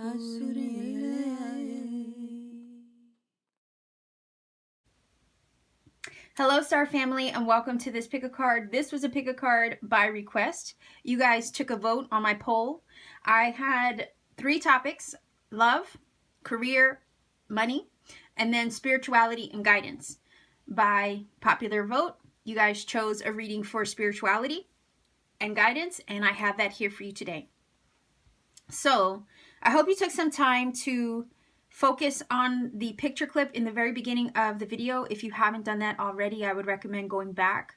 Hello, Star Family, and welcome to this pick a card. This was a pick a card by request. You guys took a vote on my poll. I had 3 topics: love, career, money, and then spirituality and guidance. By popular vote, you guys chose a reading for spirituality and guidance, and I have that here for you today. So I hope you took some time to focus on the picture clip in the very beginning of the video. If you haven't done that already, I would recommend going back,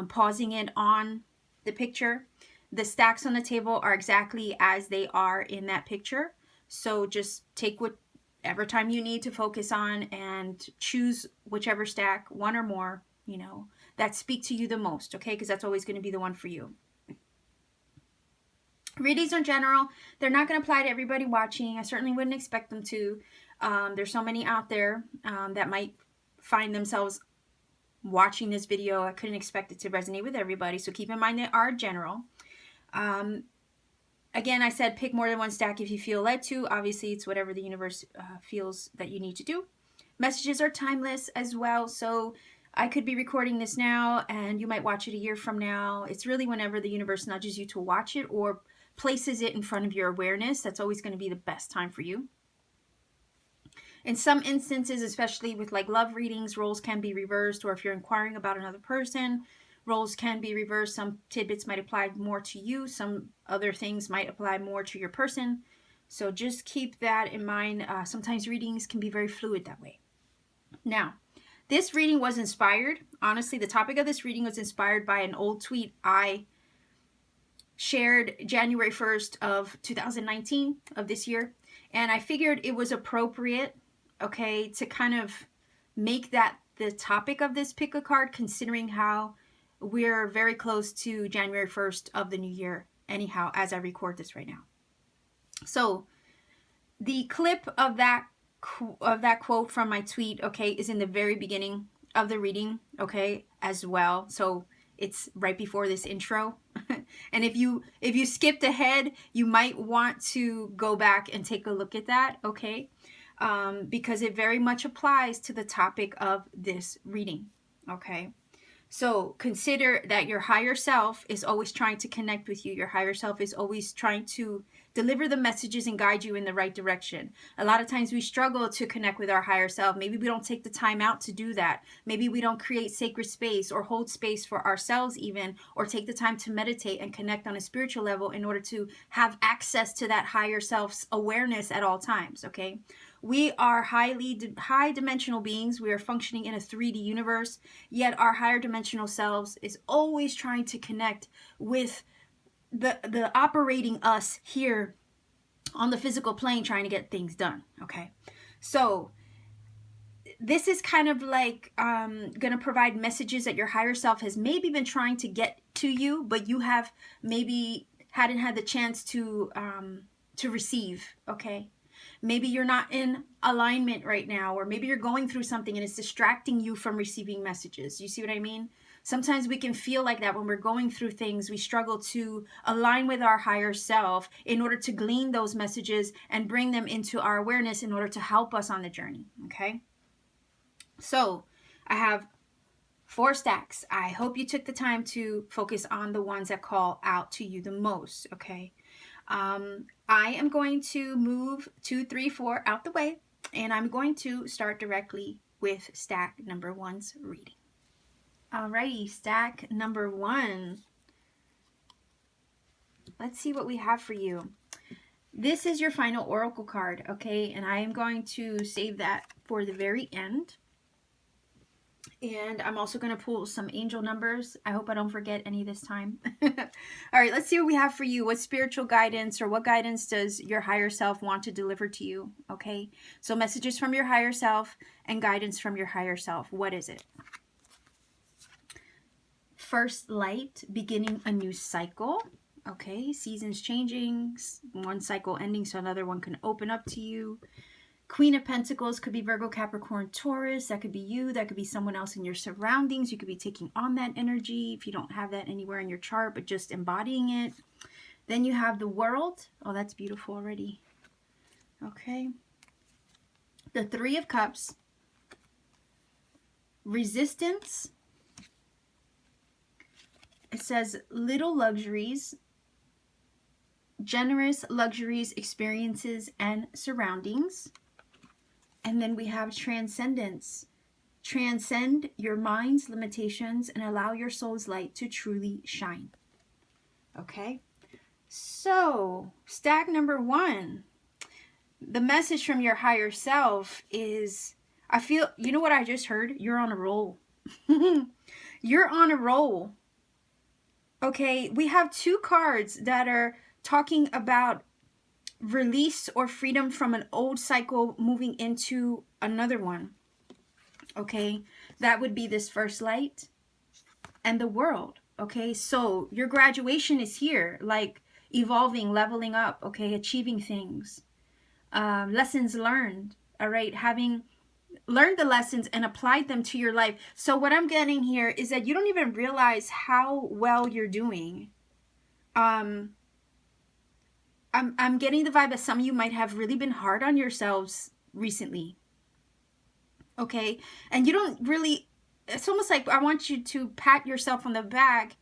pausing it on the picture. The stacks on the table are exactly as they are in that picture. So just take whatever time you need to focus on and choose whichever stack, one or more, that speak to you the most, okay? Because that's always going to be the one for you. Readings in general, they're not going to apply to everybody watching. I certainly wouldn't expect them to. There's so many out there that might find themselves watching this video. I couldn't expect it to resonate with everybody, so keep in mind they are general. Again, I said pick more than one stack if you feel led to. Obviously, it's whatever the universe feels that you need to do. Messages are timeless as well, so I could be recording this now and you might watch it a year from now. It's really whenever the universe nudges you to watch it or places it in front of your awareness. That's always going to be the best time for you. In some instances, especially with like love readings, roles can be reversed, or if you're inquiring about another person, roles can be reversed. Some tidbits might apply more to you. Some other things might apply more to your person. So just keep that in mind. Sometimes readings can be very fluid that way. Now, this reading was inspired. Honestly, the topic of this reading was inspired by an old tweet I shared January 1st of 2019 of this year. And I figured it was appropriate, okay, to kind of make that the topic of this pick a card, considering how we're very close to January 1st of the new year, anyhow, as I record this right now. So the clip of that quote from my tweet, okay, is in the very beginning of the reading, okay, as well. So it's right before this intro. And if you skipped ahead, you might want to go back and take a look at that, okay? Because it very much applies to the topic of this reading, okay? So consider that your higher self is always trying to connect with you. Your higher self is always trying to deliver the messages and guide you in the right direction. A lot of times we struggle to connect with our higher self. Maybe we don't take the time out to do that. Maybe we don't create sacred space or hold space for ourselves even, or take the time to meditate and connect on a spiritual level in order to have access to that higher self's awareness at all times, okay? We are high dimensional beings. We are functioning in a 3D universe, yet our higher dimensional selves is always trying to connect with the operating us here on the physical plane, trying to get things done, okay? So this is kind of like going to provide messages that your higher self has maybe been trying to get to you, but you have maybe hadn't had the chance to receive, okay? Maybe you're not in alignment right now, or maybe you're going through something and it's distracting you from receiving messages. You see what I mean? Sometimes we can feel like that when we're going through things. We struggle to align with our higher self in order to glean those messages and bring them into our awareness in order to help us on the journey, okay? So I have 4 stacks. I hope you took the time to focus on the ones that call out to you the most, okay? I am going to move 2, 3, 4 out the way, and I'm going to start directly with stack number 1's reading. Alrighty, stack number 1. Let's see what we have for you. This is your final oracle card, okay? And I am going to save that for the very end. And I'm also going to pull some angel numbers. I hope I don't forget any this time. All right, let's see what we have for you. What spiritual guidance or what guidance does your higher self want to deliver to you? Okay, so messages from your higher self and guidance from your higher self. What is it? First light, beginning a new cycle. Okay, seasons changing, one cycle ending so another one can open up to you. Queen of Pentacles could be Virgo, Capricorn, Taurus. That could be you. That could be someone else in your surroundings. You could be taking on that energy if you don't have that anywhere in your chart, but just embodying it. Then you have the World. Oh, that's beautiful already. Okay. The Three of Cups. Resistance. It says little luxuries, generous luxuries, experiences, and surroundings. And then we have transcendence. Transcend your mind's limitations and allow your soul's light to truly shine. Okay? So, stack number 1. The message from your higher self is, I feel, you know what I just heard? You're on a roll. You're on a roll. Okay, we have 2 cards that are talking about release or freedom from an old cycle moving into another one. Okay, that would be this first light and the world. Okay, so your graduation is here, like evolving, leveling up, okay, achieving things, lessons learned, all right, having learned the lessons and applied them to your life. So what I'm getting here is that you don't even realize how well you're doing. I'm getting the vibe that some of you might have really been hard on yourselves recently. Okay, and you don't really, it's almost like I want you to pat yourself on the back.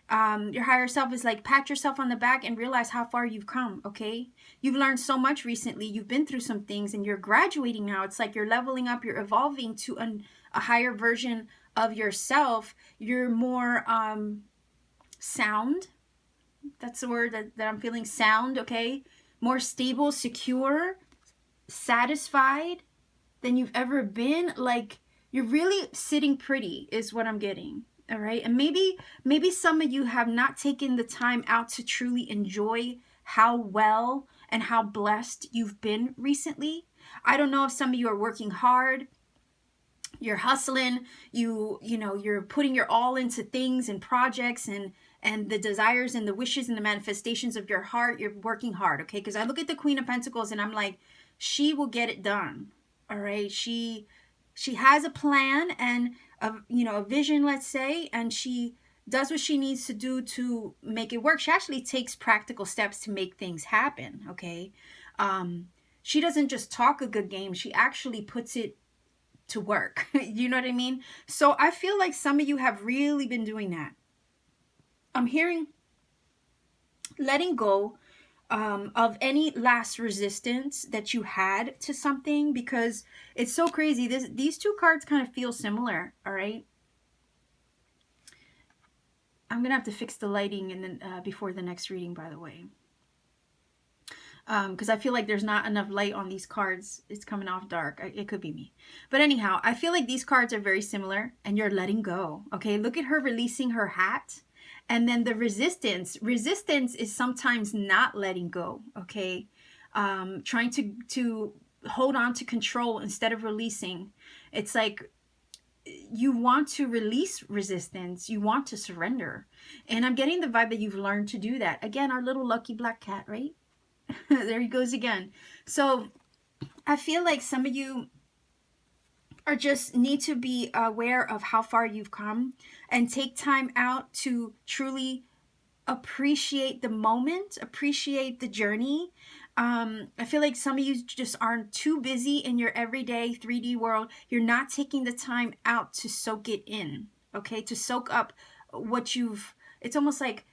Your higher self is like, pat yourself on the back and realize how far you've come. Okay, you've learned so much recently, you've been through some things, and you're graduating now. It's like you're leveling up, you're evolving to a higher version of yourself. You're more sound. That's the word that I'm feeling, sound. Okay, more stable, secure, satisfied than you've ever been. Like, you're really sitting pretty is what I'm getting. All right, and maybe some of you have not taken the time out to truly enjoy how well and how blessed you've been recently. I don't know if some of you are working hard, you're hustling, you're putting your all into things and projects and the desires and the wishes and the manifestations of your heart. You're working hard, okay? Because I look at the Queen of Pentacles and I'm like, she will get it done. All right, she has a plan and a vision, let's say, and she does what she needs to do to make it work. She actually takes practical steps to make things happen. Okay, she doesn't just talk a good game, she actually puts it to work. You know what I mean? So I feel like some of you have really been doing that. I'm hearing letting go of any last resistance that you had to something, because it's so crazy. These 2 cards kind of feel similar. All right, I'm gonna have to fix the lighting and then before the next reading, by the way, because I feel like there's not enough light on these cards. It's coming off dark. It could be me, but anyhow, I feel like these cards are very similar, and you're letting go. Okay, look at her releasing her hat. And then the resistance is sometimes not letting go, okay? Trying to hold on to control instead of releasing. It's like you want to release resistance. You want to surrender. And I'm getting the vibe that you've learned to do that. Again, our little lucky black cat, right? There he goes again. So I feel like some of you or just need to be aware of how far you've come and take time out to truly appreciate the moment, appreciate the journey. I feel like some of you just aren't too busy in your everyday 3D world. You're not taking the time out to soak it in, okay? To soak up what it's almost like,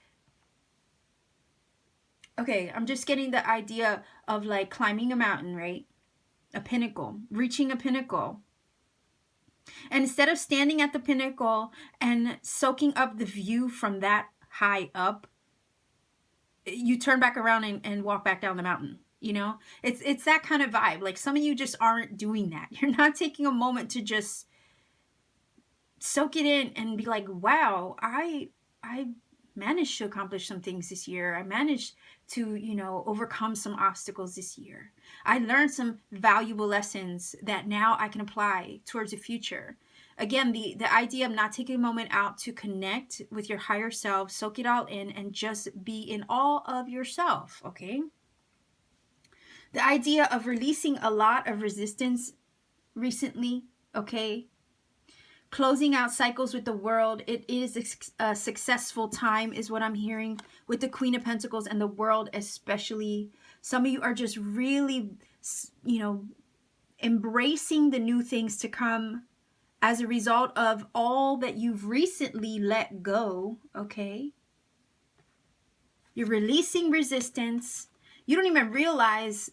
okay, I'm just getting the idea of like climbing a mountain, right? A pinnacle, reaching a pinnacle. And instead of standing at the pinnacle and soaking up the view from that high up, you turn back around and walk back down the mountain. You know, it's that kind of vibe. Like some of you just aren't doing that. You're not taking a moment to just soak it in and be like, wow, I managed to accomplish some things this year. I managed to, overcome some obstacles this year. I learned some valuable lessons that now I can apply towards the future. Again, the idea of not taking a moment out to connect with your higher self, soak it all in, and just be in awe of yourself, okay? The idea of releasing a lot of resistance recently, okay? Closing out cycles with the world. It is a successful time is what I'm hearing with the Queen of Pentacles and the world especially. Some of you are just really, you know, embracing the new things to come as a result of all that you've recently let go, okay? You're releasing resistance. You don't even realize,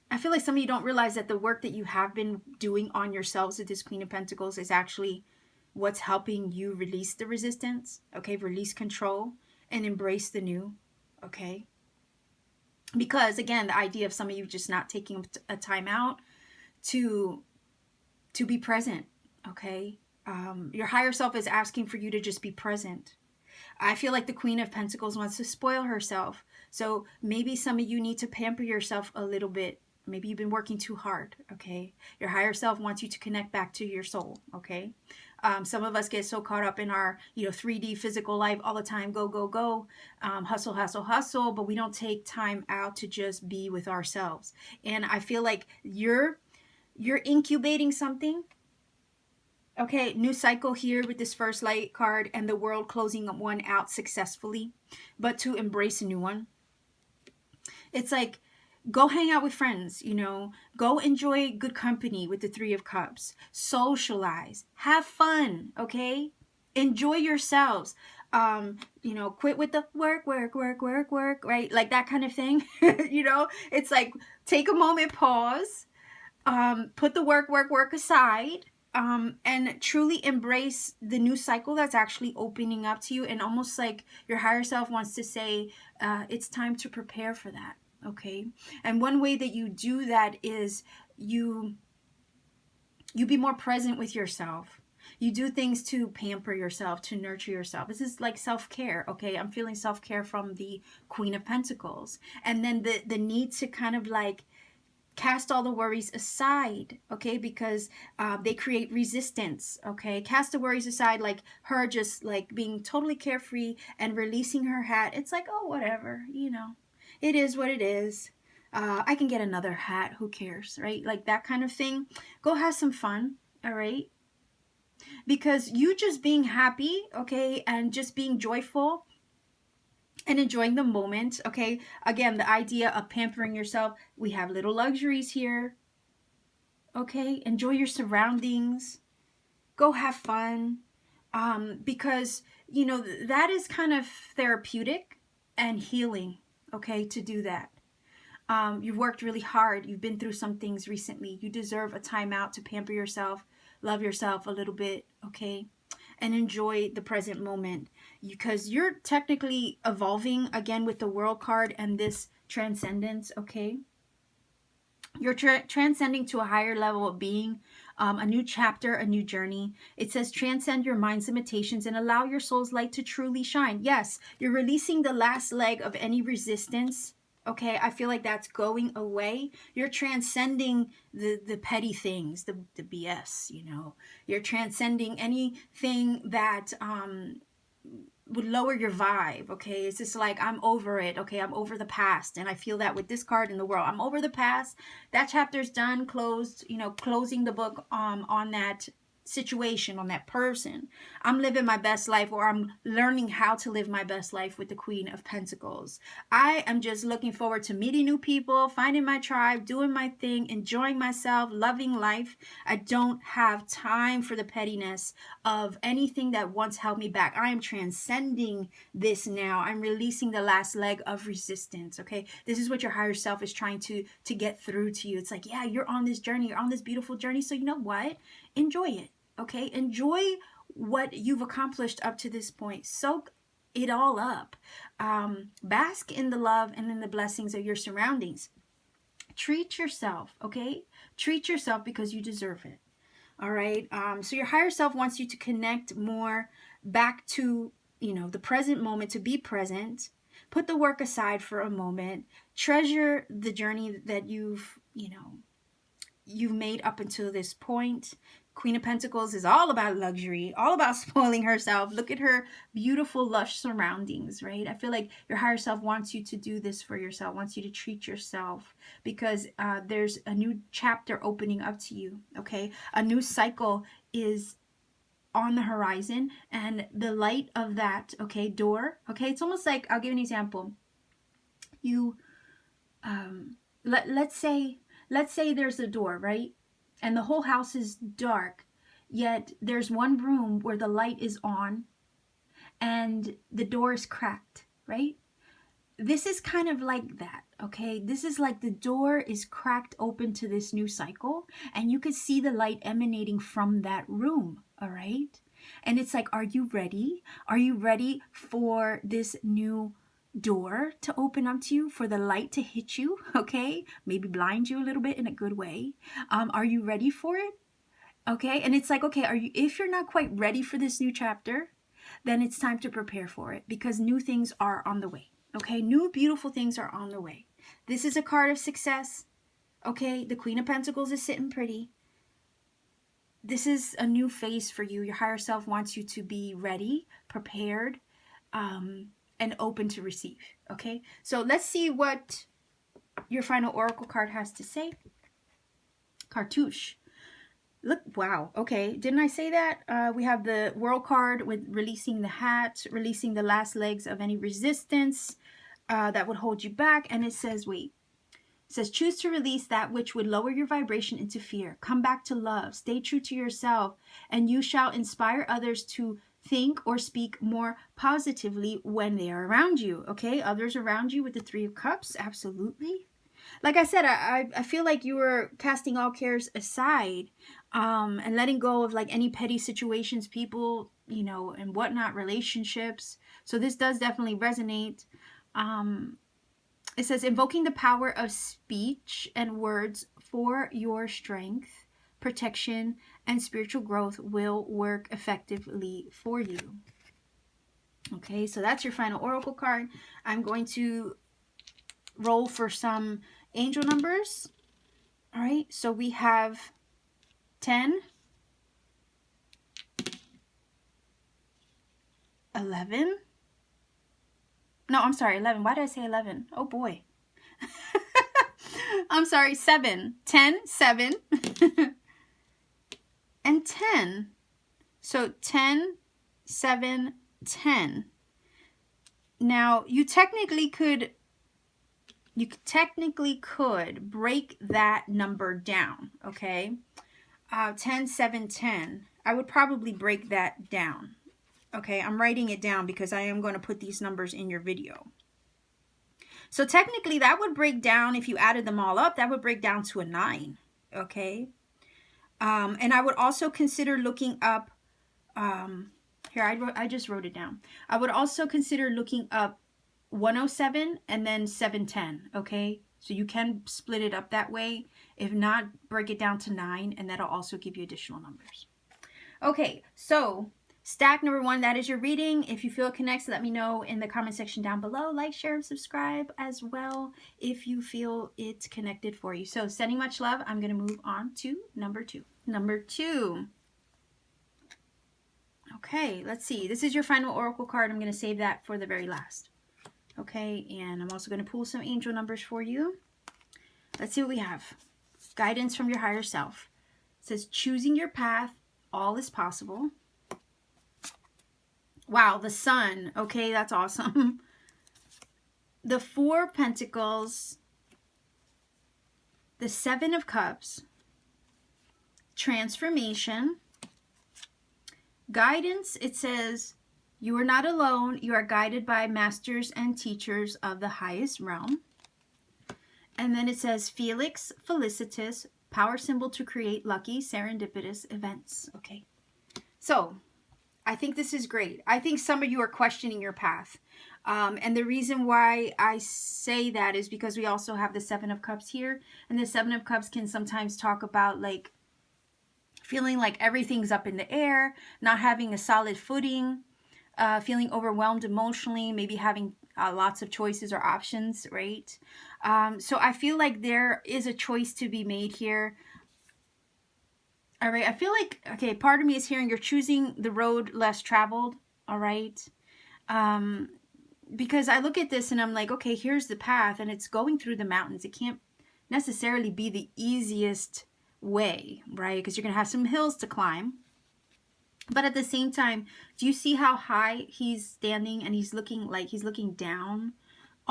I feel like some of you don't realize that the work that you have been doing on yourselves with this Queen of Pentacles is actually what's helping you release the resistance, okay? Release control and embrace the new, okay? Because again, the idea of some of you just not taking a time out to be present, okay? Your higher self is asking for you to just be present. I feel like the Queen of Pentacles wants to spoil herself. So maybe some of you need to pamper yourself a little bit. Maybe you've been working too hard, okay? Your higher self wants you to connect back to your soul, okay? Some of us get so caught up in our, 3D physical life all the time. Go, go, go. Hustle, hustle, hustle. But we don't take time out to just be with ourselves. And I feel like you're incubating something. Okay, new cycle here with this first light card and the world closing one out successfully, but to embrace a new one. It's like, go hang out with friends, go enjoy good company with the Three of Cups, socialize, have fun, okay? Enjoy yourselves. Quit with the work, right? Like that kind of thing. It's like, take a moment, pause, put the work aside, and truly embrace the new cycle that's actually opening up to you. And almost like your higher self wants to say, it's time to prepare for that. Okay. And one way that you do that is you be more present with yourself. You do things to pamper yourself, to nurture yourself. This is like self-care. Okay. I'm feeling self-care from the Queen of Pentacles. And then the need to kind of like cast all the worries aside, okay? Because they create resistance, okay? Cast the worries aside, like her just like being totally carefree and releasing her hat. It's like, oh, whatever, it is what it is. I can get another hat, who cares, right? Like that kind of thing. Go have some fun, all right? Because you just being happy, okay, and just being joyful and enjoying the moment, okay? Again, the idea of pampering yourself. We have little luxuries here, okay? Enjoy your surroundings. Go have fun. Because, that is kind of therapeutic and healing, okay, to do that. You've worked really hard. You've been through some things recently. You deserve a time out to pamper yourself, love yourself a little bit, okay? And enjoy the present moment, because you're technically evolving again with the World card and this transcendence, okay? You're transcending to a higher level of being, a new chapter, a new journey. It says transcend your mind's limitations and allow your soul's light to truly shine. Yes, you're releasing the last leg of any resistance. Okay, I feel like that's going away. You're transcending the petty things, the BS, You're transcending anything that would lower your vibe, okay? It's just like, I'm over it, okay? I'm over the past. And I feel that with this card in the world. I'm over the past. That chapter's done, closed, closing the book on that situation, on that person. I'm living my best life, or I'm learning how to live my best life with the Queen of Pentacles. I am just looking forward to meeting new people, finding my tribe, doing my thing, enjoying myself, loving life. I don't have time for the pettiness of anything that once held me back. I am transcending this now. I'm releasing the last leg of resistance, okay? This is what your higher self is trying to get through to you. It's like, yeah, you're on this journey. You're on this beautiful journey. So you know what? Enjoy it. Okay, enjoy what you've accomplished up to this point. Soak it all up. Bask in the love and in the blessings of your surroundings. Treat yourself, okay? Treat yourself because you deserve it. All right. So your higher self wants you to connect more back to, the present moment, to be present. Put the work aside for a moment. Treasure the journey that you've made up until this point. Queen of Pentacles is all about luxury, all about spoiling herself. Look at her beautiful, lush surroundings, right? I feel like your higher self wants you to do this for yourself, wants you to treat yourself, because there's a new chapter opening up to you, okay? A new cycle is on the horizon, and the light of that, okay, door, okay? It's almost like, I'll give you an example. you, let's say there's a door, right? And the whole house is dark, yet there's one room where the light is on and the door is cracked, right? This is kind of like that, okay? This is like the door is cracked open to this new cycle, and you can see the light emanating from that room, all right? And it's like, are you ready? Are you ready for this new door to open up to you, for the light to hit you, okay? Maybe blind you a little bit in a good way. Are you ready for it? Okay, and it's like, okay, if you're not quite ready for this new chapter, then it's time to prepare for it, because new things are on the way. Okay, new beautiful things are on the way. This is a card of success. Okay, the Queen of Pentacles is sitting pretty. This is a new phase for you. Your higher self wants you to be ready, prepared, and open to receive. Okay, so let's see what your final oracle card has to say. Cartouche. Look, wow. Okay, didn't I say that? We have the World card with releasing the hat, releasing the last legs of any resistance that would hold you back. And it says, wait. It says, choose to release that which would lower your vibration into fear. Come back to love. Stay true to yourself, and you shall inspire others to think or speak more positively when they are around you. Okay, others around you with the Three of Cups. Absolutely. Like I said, I feel like you were casting all cares aside, and letting go of like any petty situations, people, you know, and whatnot, relationships. So this does definitely resonate. It says, invoking the power of speech and words for your strength, protection, and spiritual growth will work effectively for you. Okay, so that's your final oracle card. I'm going to roll for some angel numbers. All right, so we have 10, 11. No, I'm sorry, 11. Why did I say 11? Oh boy. I'm sorry, 7. 10, 7, and 10. So 10, 7, 10. Now, you technically could break that number down, okay? 10, 7, 10. I would probably break that down. Okay, I'm writing it down because I am going to put these numbers in your video. So technically that would break down, if you added them all up, that would break down to a 9. Okay. And I would also consider looking up, here, I just wrote it down. I would also consider looking up 107 and then 710. Okay. So you can split it up that way. If not, break it down to 9, and that'll also give you additional numbers. Okay. So stack number 1, that is your reading. If you feel it connects, let me know in the comment section down below. Like, share, and subscribe as well if you feel it's connected for you. So sending much love. I'm going to move on to number 2. Number 2. Okay, let's see. This is your final oracle card. I'm going to save that for the very last. Okay, and I'm also going to pull some angel numbers for you. Let's see what we have. Guidance from your higher self. It says, choosing your path, all is possible. Wow, the Sun. Okay, that's awesome. The 4 of Pentacles. The 7 of Cups. Transformation. Guidance, it says, you are not alone. You are guided by masters and teachers of the highest realm. And then it says, Felix Felicitas, power symbol to create lucky serendipitous events. Okay, so I think this is great. I think some of you are questioning your path. And the reason why I say that is because we also have the 7 of Cups here. And the 7 of Cups can sometimes talk about like feeling like everything's up in the air, not having a solid footing, feeling overwhelmed emotionally, maybe having lots of choices or options, right? So I feel like there is a choice to be made here. All right, I feel like, okay, part of me is hearing you're choosing the road less traveled, all right? Because I look at this and I'm like, okay, here's the path and it's going through the mountains. It can't necessarily be the easiest way, right? Because you're going to have some hills to climb. But at the same time, do you see how high he's standing and he's looking like he's looking down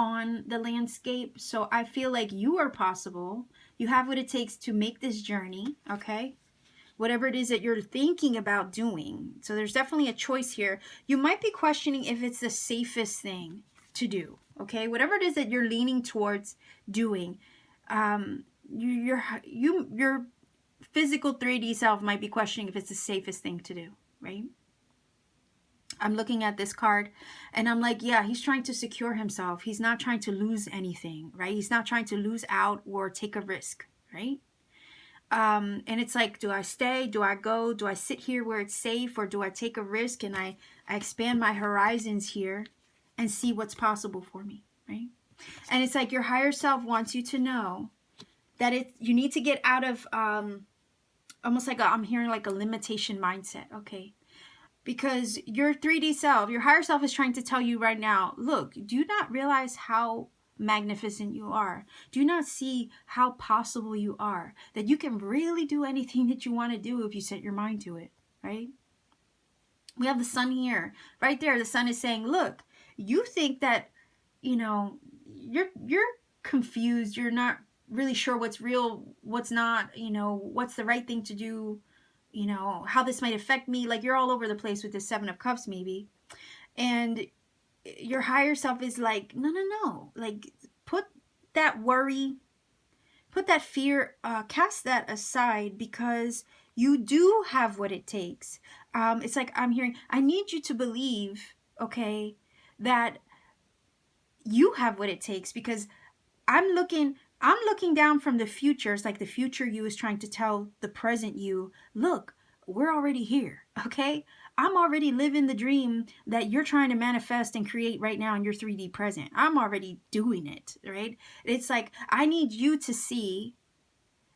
on the landscape. So I feel like you are possible. You have what it takes to make this journey, okay? Whatever it is that you're thinking about doing. So there's definitely a choice here. You might be questioning if it's the safest thing to do, okay? Whatever it is that you're leaning towards doing, your physical 3D self might be questioning if it's the safest thing to do, right? I'm looking at this card and I'm like, yeah, he's trying to secure himself. He's not trying to lose anything, right? He's not trying to lose out or take a risk, right? And it's like, do I stay? Do I go? Do I sit here where it's safe, or do I take a risk and I expand my horizons here and see what's possible for me, right? And it's like your higher self wants you to know that you need to get out of almost like I'm hearing like a limitation mindset, okay? Because your 3D self, your higher self is trying to tell you right now, look, do you not realize how magnificent you are? Do you not see how possible you are? That you can really do anything that you want to do if you set your mind to it, right? We have the sun here. Right there, the sun is saying, look, you think that, you know, you're confused. You're not really sure what's real, what's not, you know, what's the right thing to do, you know, how this might affect me. Like, you're all over the place with the 7 of Cups maybe. And your higher self is like, no. Like, put that worry, put that fear, cast that aside, because you do have what it takes. It's like I'm hearing, I need you to believe, okay, that you have what it takes, because I'm looking down from the future. It's like the future you is trying to tell the present you, look, we're already here, okay? I'm already living the dream that you're trying to manifest and create right now in your 3D present. I'm already doing it, right? It's like, I need you to see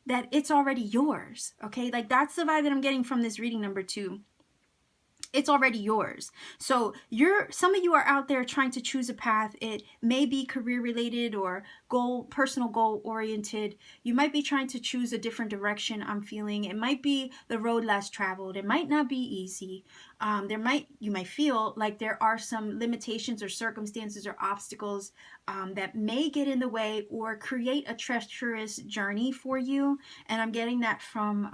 that it's already yours, okay? Like, that's the vibe that I'm getting from this reading number 2. It's already yours. So some of you are out there trying to choose a path. It may be career related or personal goal oriented. You might be trying to choose a different direction. I'm feeling it might be the road less traveled. It might not be easy. You might feel like there are some limitations or circumstances or obstacles that may get in the way or create a treacherous journey for you. And I'm getting that from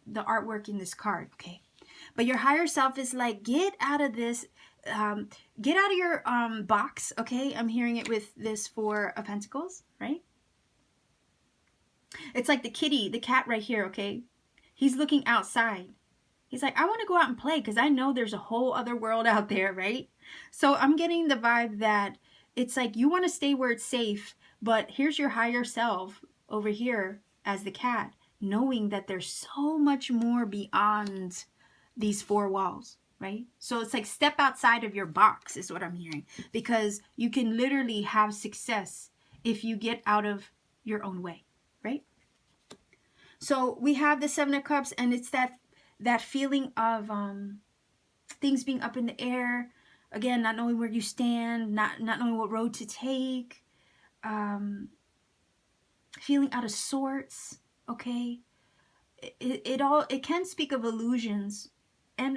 the artwork in this card. Okay. But your higher self is like, get out of this, get out of your box, okay? I'm hearing it with this 4 of Pentacles, right? It's like the kitty, the cat right here, okay? He's looking outside. He's like, I want to go out and play because I know there's a whole other world out there, right? So I'm getting the vibe that it's like you want to stay where it's safe, but here's your higher self over here as the cat, knowing that there's so much more beyond these 4 walls, right? So it's like step outside of your box is what I'm hearing, because you can literally have success if you get out of your own way, right? So we have the 7 of Cups, and it's that feeling of things being up in the air, again, not knowing where you stand, not knowing what road to take, feeling out of sorts, okay? It can speak of illusions,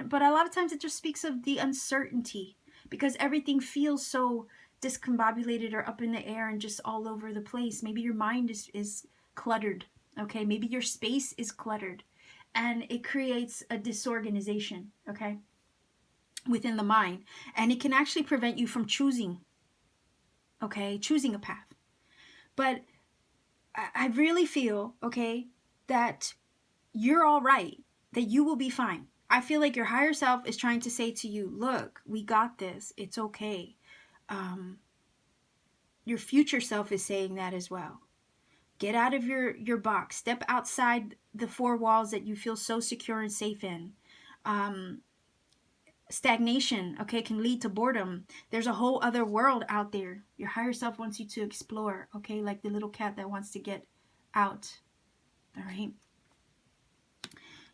but a lot of times it just speaks of the uncertainty, because everything feels so discombobulated or up in the air and just all over the place. Maybe your mind is cluttered, okay? Maybe your space is cluttered, and it creates a disorganization, okay, within the mind, and it can actually prevent you from choosing a path. But I really feel, okay, that you're all right, that you will be fine. I feel like your higher self is trying to say to you, look, we got this. It's okay. Your future self is saying that as well. Get out of your box. Step outside the 4 walls that you feel so secure and safe in. Stagnation, okay, can lead to boredom. There's a whole other world out there. Your higher self wants you to explore, okay, like the little cat that wants to get out. All right.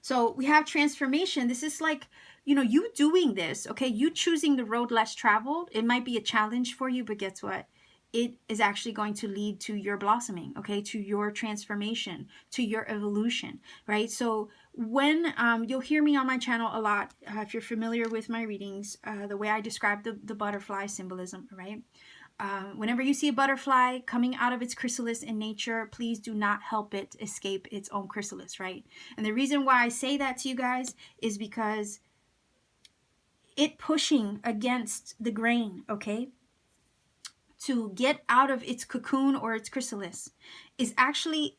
So we have transformation. This is like, you know, you doing this, okay? You choosing the road less traveled. It might be a challenge for you, but guess what? It is actually going to lead to your blossoming, okay? To your transformation, to your evolution, right? So when you'll hear me on my channel a lot, if you're familiar with my readings, the way I describe the butterfly symbolism, right? Whenever you see a butterfly coming out of its chrysalis in nature, please do not help it escape its own chrysalis, right? And the reason why I say that to you guys is because it pushing against the grain, okay, to get out of its cocoon or its chrysalis is actually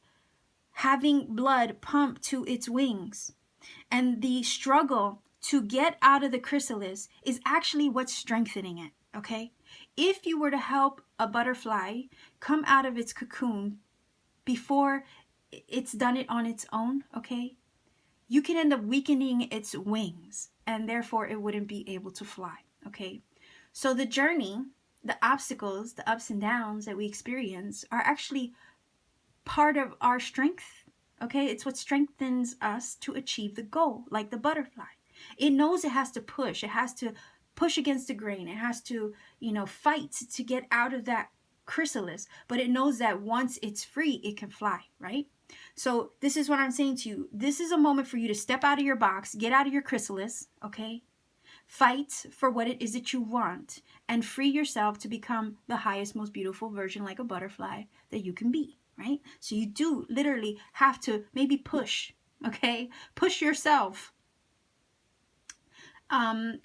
having blood pumped to its wings. And the struggle to get out of the chrysalis is actually what's strengthening it, okay? If you were to help a butterfly come out of its cocoon before it's done it on its own, okay, you can end up weakening its wings, and therefore it wouldn't be able to fly, okay? So the journey, the obstacles, the ups and downs that we experience are actually part of our strength, okay? It's what strengthens us to achieve the goal, like the butterfly. It knows it has to push. It has to push against the grain. It has to, fight to get out of that chrysalis. But it knows that once it's free, it can fly, right? So this is what I'm saying to you. This is a moment for you to step out of your box, get out of your chrysalis, okay? Fight for what it is that you want and free yourself to become the highest, most beautiful version, like a butterfly, that you can be, right? So you do literally have to maybe push, okay? Push yourself.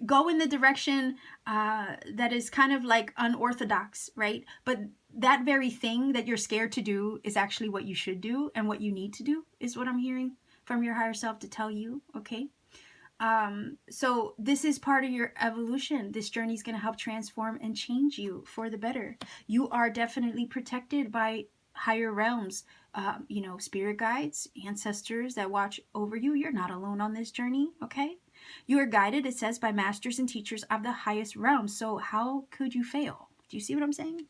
Go in the direction that is kind of like unorthodox, right? But that very thing that you're scared to do is actually what you should do and what you need to do, is what I'm hearing from your higher self to tell you, okay? So this is part of your evolution. This journey is going to help transform and change you for the better. You are definitely protected by higher realms, spirit guides, ancestors that watch over you. You're not alone on this journey, okay? You are guided, it says, by masters and teachers of the highest realm. So how could you fail? Do you see what I'm saying?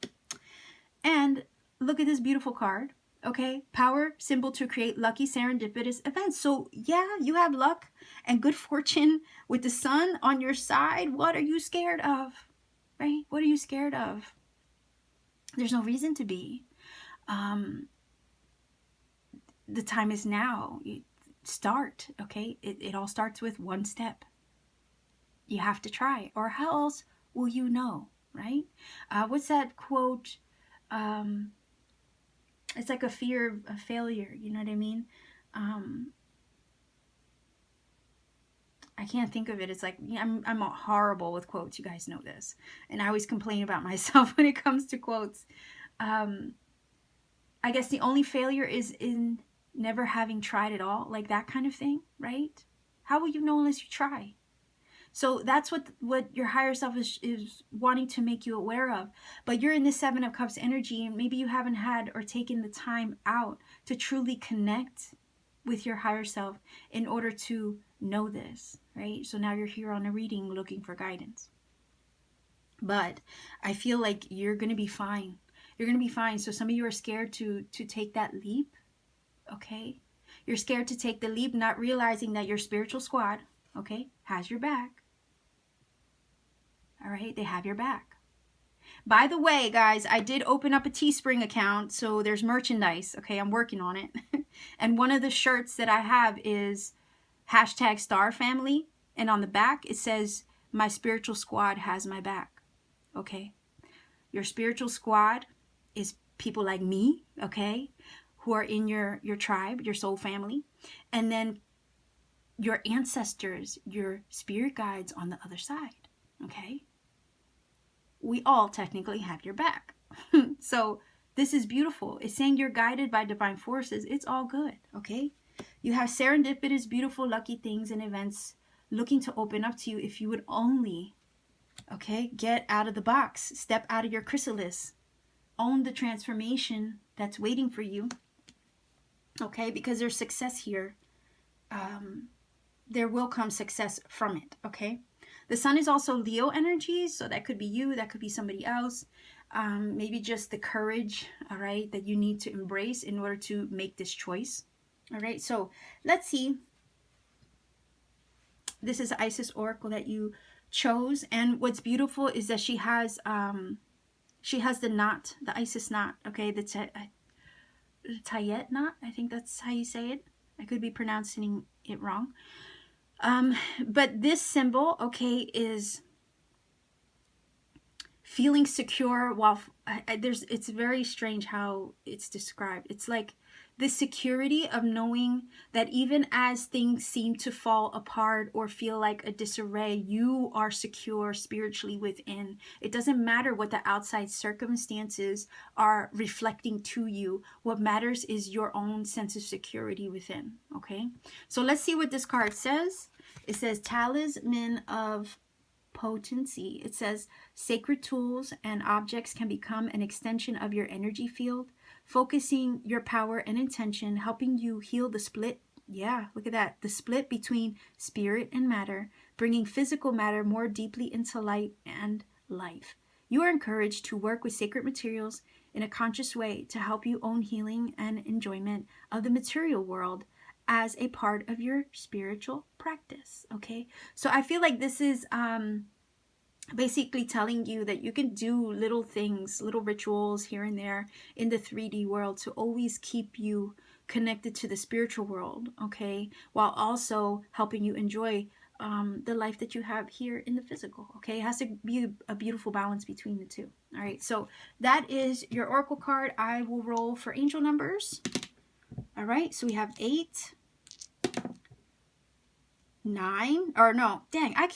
And look at this beautiful card. Okay, power symbol to create lucky serendipitous events. So yeah, you have luck and good fortune with the sun on your side. What are you scared of? Right? What are you scared of? There's no reason to be. The time is now. Start, okay? It all starts with one step. You have to try, or how else will you know, right? What's that quote? It's like a fear of failure, you know what I mean? I can't think of it. It's like, I'm horrible with quotes. You guys know this. And I always complain about myself when it comes to quotes. I guess the only failure is in never having tried at all, like that kind of thing, right? How will you know unless you try? So that's what your higher self is wanting to make you aware of. But you're in the Seven of Cups energy, and maybe you haven't had or taken the time out to truly connect with your higher self in order to know this, right? So now you're here on a reading looking for guidance. But I feel like you're going to be fine. You're going to be fine. So some of you are scared to take that leap, okay? You're scared to take the leap, not realizing that your spiritual squad, okay, has your back. All right, they have your back. By the way, guys, I did open up a Teespring account, so there's merchandise. Okay, I'm working on it. And one of the shirts that I have is #StarFamily. And on the back, it says, my spiritual squad has my back. Okay? Your spiritual squad is people like me, okay, who are in your tribe, your soul family. And then your ancestors, your spirit guides on the other side, okay? We all technically have your back. So this is beautiful. It's saying you're guided by divine forces. It's all good, okay? You have serendipitous, beautiful, lucky things and events looking to open up to you if you would only, okay, get out of the box, step out of your chrysalis, own the transformation that's waiting for you, okay? Because there's success here. There will come success from it, okay? The sun is also Leo energy, so that could be you, that could be somebody else. Maybe just the courage, all right, that you need to embrace in order to make this choice, all right? So let's see. This is Isis Oracle that you chose, and what's beautiful is that she has the knot, the Isis knot, okay, the Tayet knot, I think that's how you say it. I could be pronouncing it wrong. But this symbol, okay, is feeling secure while it's very strange how it's described. It's like the security of knowing that even as things seem to fall apart or feel like a disarray, you are secure spiritually within. It doesn't matter what the outside circumstances are reflecting to you. What matters is your own sense of security within. Okay, so let's see what this card says. It says Talisman of Potency. It says sacred tools and objects can become an extension of your energy field, focusing your power and intention, helping you heal the split. Yeah, look at that. The split between spirit and matter, bringing physical matter more deeply into light and life. You are encouraged to work with sacred materials in a conscious way to help you own healing and enjoyment of the material world as a part of your spiritual practice. Okay, so I feel like this is basically telling you that you can do little things, little rituals here and there in the 3D world to always keep you connected to the spiritual world, okay, while also helping you enjoy the life that you have here in the physical. Okay, it has to be a beautiful balance between the two. All right, so that is your oracle card. I will roll for angel numbers. All right, so we have 8, 9, or no, dang, I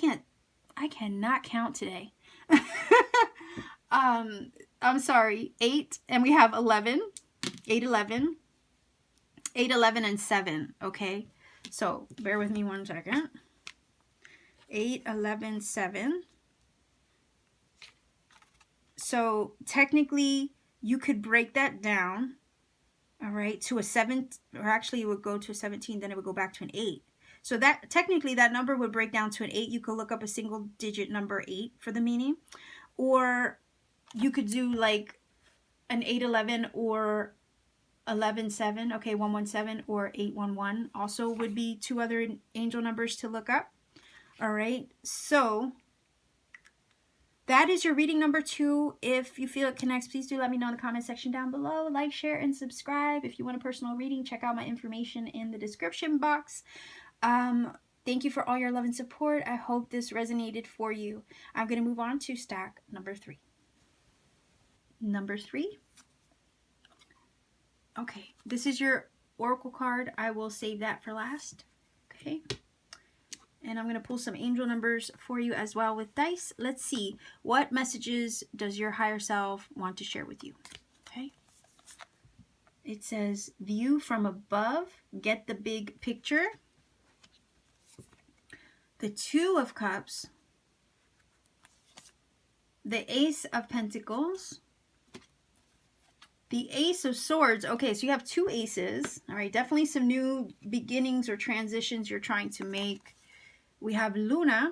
cannot count today. I'm sorry, 8, and we have 11, 8, 11, 8, 11, and 7, okay? So bear with me 1 second. 8, 11, 7. So technically you could break that down, all right, to a 7, or actually it would go to a 17, then it would go back to an 8. So that technically that number would break down to an 8. You could look up a single digit number 8 for the meaning. Or you could do like an 811 or 117, okay, 117 or 811 also would be 2 other angel numbers to look up. All right, so that is your reading number 2. If you feel it connects, please do let me know in the comment section down below. Like, share, and subscribe. If you want a personal reading, check out my information in the description box. Thank you for all your love and support. I hope this resonated for you. I'm going to move on to stack number 3. Number 3. Okay, this is your oracle card. I will save that for last. Okay. And I'm going to pull some angel numbers for you as well with dice. Let's see. What messages does your higher self want to share with you? Okay. It says, view from above. Get the big picture. The 2 of Cups. The Ace of Pentacles. The Ace of Swords. Okay, so you have 2 aces. All right, definitely some new beginnings or transitions you're trying to make. We have Luna.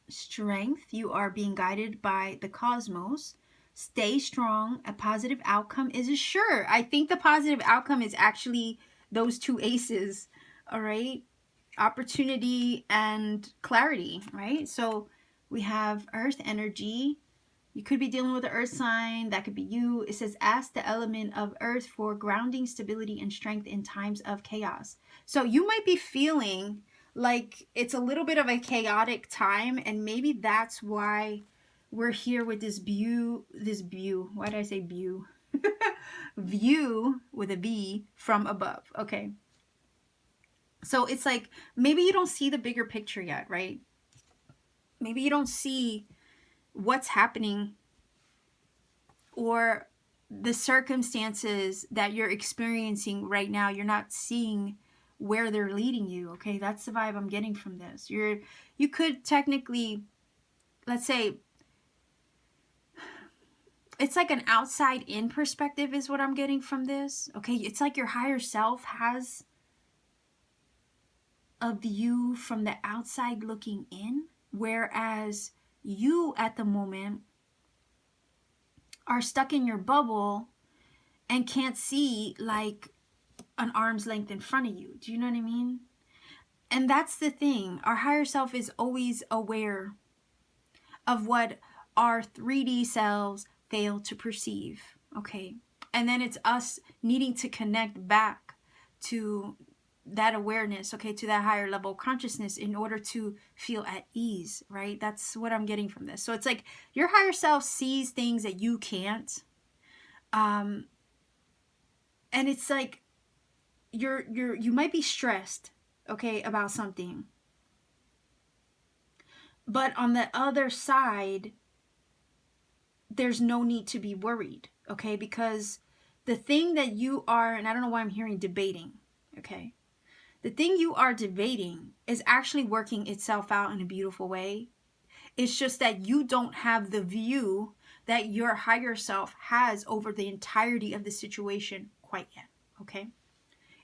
Strength. You are being guided by the cosmos. Stay strong. A positive outcome is assured. I think the positive outcome is actually those 2 aces. All right. Opportunity and clarity, right? So we have Earth energy. You could be dealing with an earth sign. That could be you. It says, ask the element of earth for grounding, stability, and strength in times of chaos. So you might be feeling like it's a little bit of a chaotic time, and maybe that's why we're here with this view. Why did I say view? View with a V from above. Okay. So it's like, maybe you don't see the bigger picture yet, right? Maybe you don't see what's happening or the circumstances that you're experiencing right now. You're not seeing where they're leading you. Okay, that's the vibe I'm getting from this. You could technically, let's say, it's like an outside in perspective is what I'm getting from this. Okay, it's like your higher self has a view from the outside looking in, whereas you at the moment are stuck in your bubble and can't see like an arm's length in front of you. Do you know what I mean? And that's the thing. Our higher self is always aware of what our 3D selves fail to perceive. Okay. And then it's us needing to connect back to that awareness, okay, to that higher level of consciousness in order to feel at ease, right? That's what I'm getting from this. So it's like your higher self sees things that you can't. And it's like you might be stressed, okay, about something. But on the other side, there's no need to be worried, okay? Because the thing that you are, and I don't know why I'm hearing debating, okay? The thing you are debating is actually working itself out in a beautiful way. It's just that you don't have the view that your higher self has over the entirety of the situation quite yet, okay?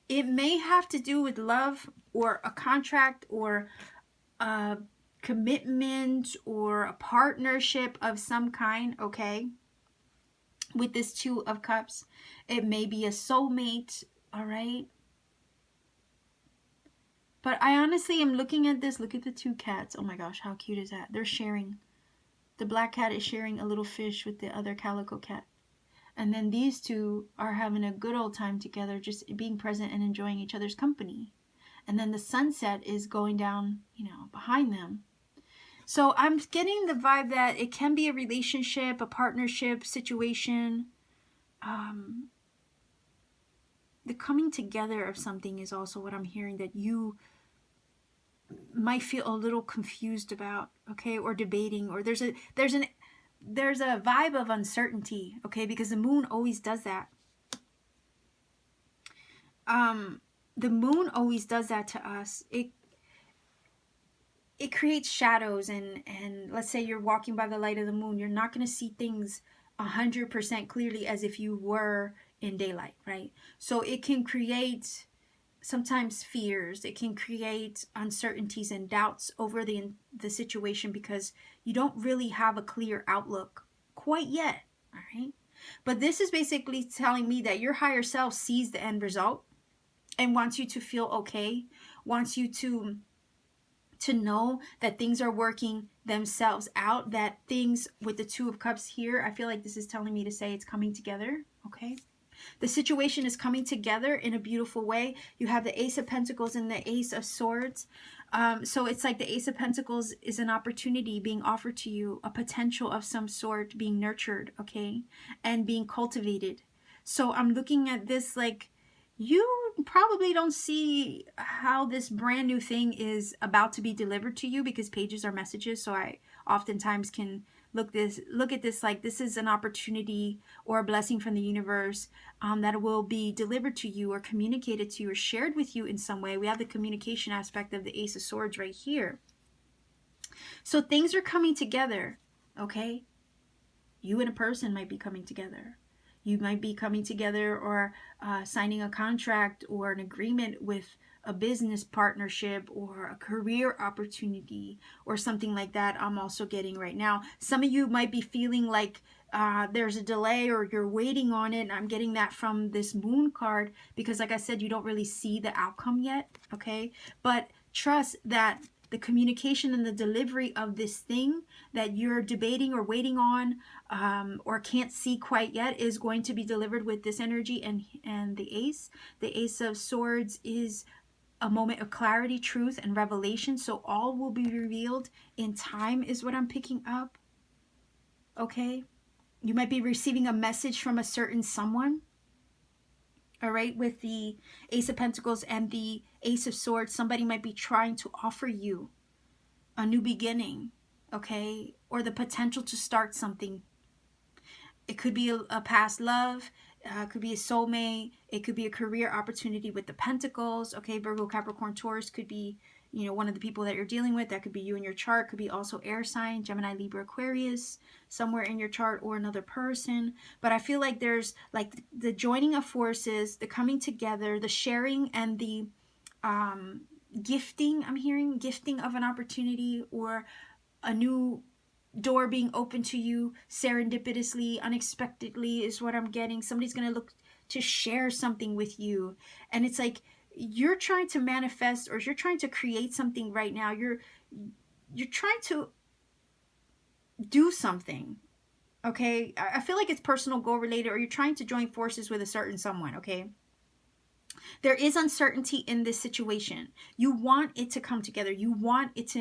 It may have to do with love or a contract or a commitment or a partnership of some kind, okay? With this Two of Cups, it may be a soulmate, all right? But I honestly am looking at this. Look at the two cats. Oh my gosh, how cute is that? They're sharing. The black cat is sharing a little fish with the other calico cat. And then these two are having a good old time together, just being present and enjoying each other's company. And then the sunset is going down, you know, behind them. So I'm getting the vibe that it can be a relationship, a partnership situation. The coming together of something is also what I'm hearing that you might feel a little confused about, okay, or debating, or there's a vibe of uncertainty, okay, because the moon always does that. The moon always does that to us. It creates shadows, and let's say you're walking by the light of the moon, you're not going to see things 100% clearly as if you were in daylight, right? So it can create sometimes fears. It can create uncertainties and doubts over the situation because you don't really have a clear outlook quite yet, all right? But this is basically telling me that your higher self sees the end result and wants you to feel okay, wants you to know that things are working themselves out, that things with the Two of Cups here, I feel like this is telling me to say it's coming together, okay? The situation is coming together in a beautiful way. You have the Ace of Pentacles and the Ace of Swords. So it's like the Ace of Pentacles is an opportunity being offered to you, a potential of some sort being nurtured, okay, and being cultivated. So I'm looking at this like you probably don't see how this brand new thing is about to be delivered to you because pages are messages. So I oftentimes can look at this like this is an opportunity or a blessing from the universe that will be delivered to you or communicated to you or shared with you in some way. We have the communication aspect of the Ace of Swords right here. So things are coming together, okay? You and a person might be coming together. You might be coming together or signing a contract or an agreement with a business partnership or a career opportunity or something like that. I'm also getting right now. Some of you might be feeling like there's a delay or you're waiting on it. And I'm getting that from this moon card because like I said, you don't really see the outcome yet. Okay. But trust that the communication and the delivery of this thing that you're debating or waiting on or can't see quite yet is going to be delivered with this energy and the Ace. The Ace of Swords is a moment of clarity, truth, and revelation. So all will be revealed in time is what I'm picking up. Okay? You might be receiving a message from a certain someone. All right, with the Ace of Pentacles and the Ace of Swords, somebody might be trying to offer you a new beginning, okay? Or the potential to start something. It could be a past love, it could be a soulmate, it could be a career opportunity with the Pentacles, okay? Virgo, Capricorn, Taurus could be, you know, one of the people that you're dealing with. That could be you in your chart. Could be also air sign, Gemini, Libra, Aquarius, somewhere in your chart, or another person. But I feel like there's like the joining of forces, the coming together, the sharing, and the gifting. I'm hearing gifting of an opportunity or a new door being open to you serendipitously, unexpectedly is what I'm getting. Somebody's going to look to share something with you. And it's like you're trying to manifest or you're trying to create something right now. You're trying to do something. Okay? I feel like it's personal goal related, or you're trying to join forces with a certain someone, okay? There is uncertainty in this situation. You want it to come together. You want it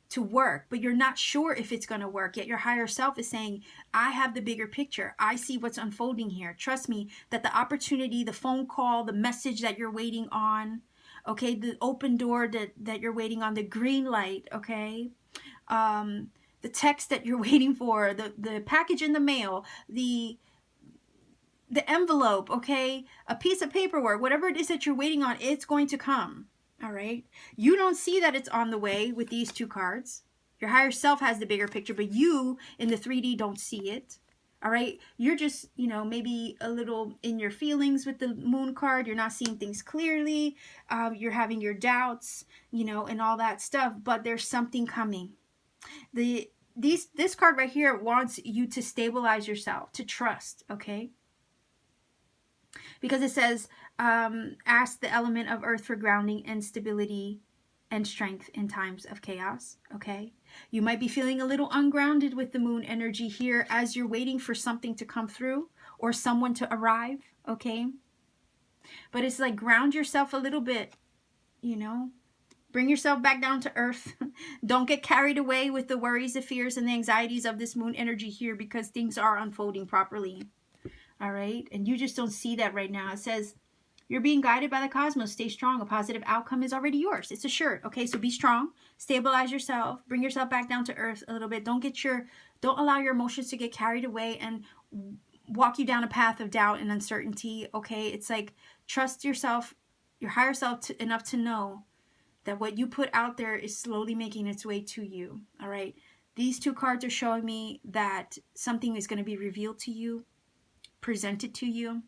to work, but you're not sure if it's going to work. Yet your higher self is saying, I have the bigger picture. I see what's unfolding here. Trust me that the opportunity, the phone call, the message that you're waiting on, okay, the open door that you're waiting on, the green light, okay, the text that you're waiting for, the package in the mail, the envelope, okay, a piece of paperwork, whatever it is that you're waiting on, it's going to come. All right. You don't see that it's on the way with these two cards. Your higher self has the bigger picture, but you in the 3D don't see it. All right. You're just, maybe a little in your feelings with the moon card. You're not seeing things clearly. You're having your doubts, and all that stuff, but there's something coming. This card right here wants you to stabilize yourself, to trust. Okay. Because it says, ask the element of earth for grounding and stability and strength in times of chaos, okay? You might be feeling a little ungrounded with the moon energy here as you're waiting for something to come through or someone to arrive, okay? But it's like ground yourself a little bit, Bring yourself back down to earth. Don't get carried away with the worries, the fears, and the anxieties of this moon energy here because things are unfolding properly. All right. And you just don't see that right now. It says you're being guided by the cosmos. Stay strong. A positive outcome is already yours. It's assured. Okay. So be strong. Stabilize yourself. Bring yourself back down to earth a little bit. Don't allow your emotions to get carried away and walk you down a path of doubt and uncertainty. Okay. It's like trust yourself, your higher self enough to know that what you put out there is slowly making its way to you. All right. These two cards are showing me that something is going to be revealed to you, presented to you,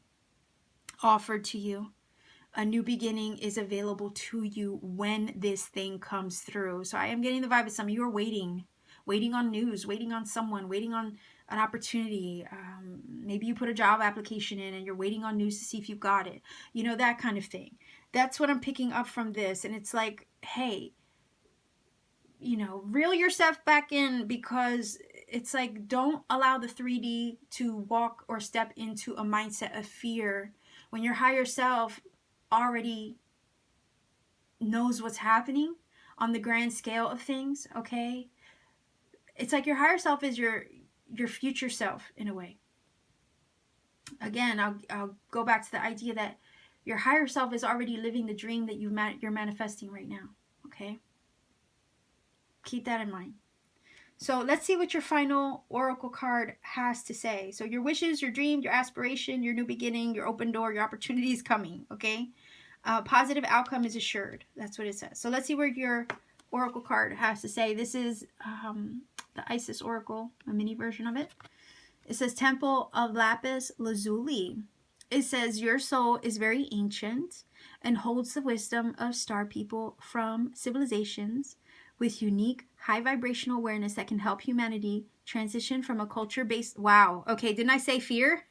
offered to you. A new beginning is available to you when this thing comes through. So I am getting the vibe that some of you are waiting on news, waiting on someone, waiting on an opportunity. Maybe you put a job application in and you're waiting on news to see if you got it. That kind of thing. That's what I'm picking up from this. And it's like, hey, reel yourself back in, because it's like, don't allow the 3D to walk or step into a mindset of fear when your higher self already knows what's happening on the grand scale of things, okay? It's like your higher self is your future self in a way. Again, I'll go back to the idea that your higher self is already living the dream that you're manifesting right now, okay? Keep that in mind. So let's see what your final oracle card has to say. So your wishes, your dream, your aspiration, your new beginning, your open door, your opportunity is coming, okay? Positive outcome is assured. That's what it says. So let's see what your oracle card has to say. This is the Isis Oracle, a mini version of it. It says Temple of Lapis Lazuli. It says your soul is very ancient and holds the wisdom of star people from civilizations with unique high vibrational awareness that can help humanity transition from a culture-based, wow, okay, didn't I say fear?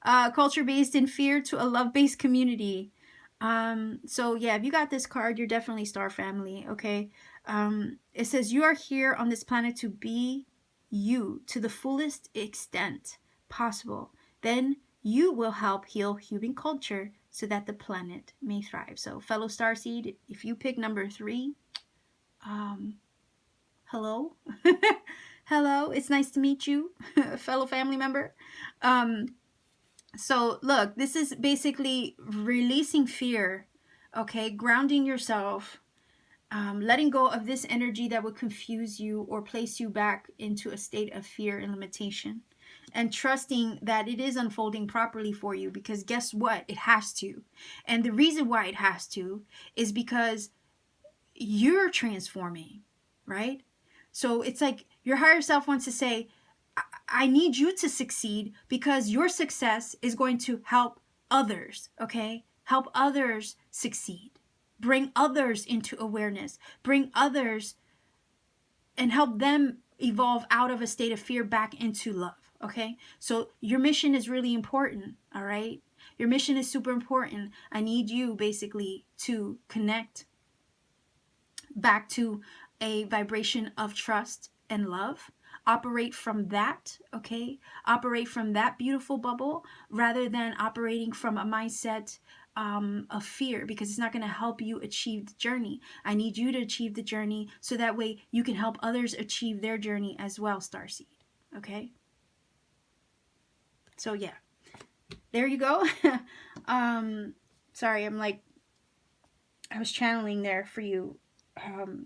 Culture-based in fear to a love-based community. So yeah, if you got this card, you're definitely star family, okay? It says you are here on this planet to be you to the fullest extent possible. Then you will help heal human culture so that the planet may thrive. So fellow starseed, if you pick number 3, hello. Hello, it's nice to meet you, fellow family member. So look, this is basically releasing fear, okay? Grounding yourself, letting go of this energy that would confuse you or place you back into a state of fear and limitation, and trusting that it is unfolding properly for you, because guess what? It has to. And the reason why it has to is because you're transforming, right? So it's like your higher self wants to say, I need you to succeed because your success is going to help others, okay? Help others succeed. Bring others into awareness. Bring others and help them evolve out of a state of fear back into love, okay? So your mission is really important, all right? Your mission is super important. I need you basically to connect back to a vibration of trust and love. Operate from that, okay? Operate from that beautiful bubble rather than operating from a mindset of fear, because it's not going to help you achieve the journey. I need you to achieve the journey so that way you can help others achieve their journey as well, Starseed. Okay? So yeah, there you go. Sorry, I was channeling there for you,